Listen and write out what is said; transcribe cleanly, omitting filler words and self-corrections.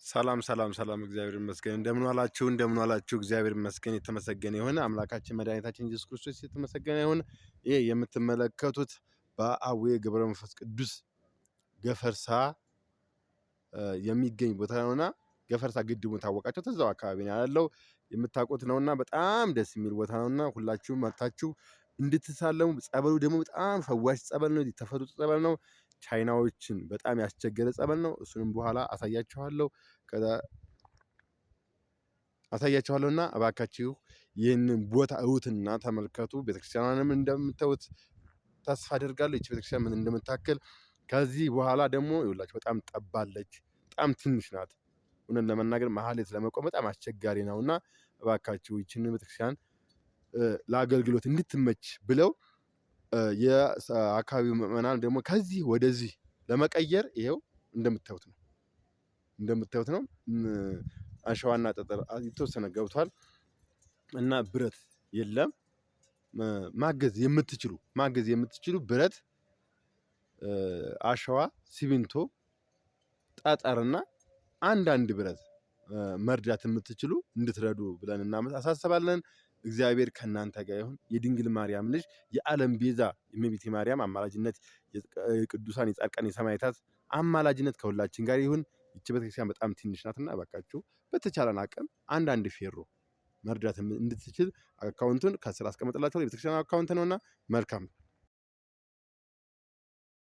ሰላም ሰላም ሰላም እግዚአብሔር ይመስገን። እንደምን ዋላችሁ? እግዚአብሔር ይመስገን የተመሰገነ ይሁን። አምላካችን መድኃኒታችን ኢየሱስ ክርስቶስ የተመሰገነ ይሁን። ይህ የምትመለከቱት በአቡነ ገብረ መንፈስ ቅዱስ ገፈርሳ የሚገኝ ቦታ ነውና ገፈርሳ ግድቡን ታወቃቸው ተዛው አካባቢ ነው ያለው የምታውቁት ነውና በጣም ደስ የሚል ቦታ ነውና ሁላችሁም መጥታችሁ እንድትሳለሙ። ጸበሉ ደግሞ በጣም ፈዋሽ ጸበል ነው። የተፈጥሮ ጸበል ነው። ቻይናዎችን በጣም ያስቸገረ ጸበል ነው። እሱንም በኋላ አሳያችኋለሁ። አሳያችኋለሁና እባካችሁ ይህንን ቦታ እዩትና ተመልከቱ። ቤተክርስቲያኗንም እንደምታዩት ተስፋ አደርጋለሁ። ይህች ቤተክርስቲያን ምን እንደምታክል ከዚህ በኋላ ደግሞ ይኸውላችሁ በጣም ጠባለች። በጣም ትንሽ ናት። እውነት ለመናገር መሀሌት ለመቆም በጣም አስቸጋሪ ነውና እባካችሁ ይህችን ቤተክርስቲያን ለአገልግሎት እንድትመች ብለው የአካባቢው ምዕመናን ደግሞ ከዚህ ወደዚህ ለመቀየር ይሄው እንደምታዩት ነው። አሸዋና ጠጠር የተወሰነ ገብቷል እና ብረት የለም። ማገዝ የምትችሉ ብረት፣ አሸዋ፣ ሲሚንቶ፣ ጠጠርና አንዳንድ ብረት መርዳት የምትችሉ እንድትረዱ ብለን አሳስባለን። እግዚአብሔር ከእናንተ ጋር ይሁን። የድንግል ማርያም ልጅ የዓለም ቤዛ የእመቤቴ ማርያም አማላጅነት፣ የቅዱሳን የጻድቃን የሰማዕታት አማላጅነት ከሁላችን ጋር ይሁን። ይህች ቤተክርስቲያን በጣም ትንሽ ናትና እባካችሁ በተቻለን አቅም አንዳንድ ፌሮ መርዳት እንድትችል አካውንቱን ከስር አስቀምጥላችኋለሁ። የቤተክርስቲያን አካውንት ነውና መልካም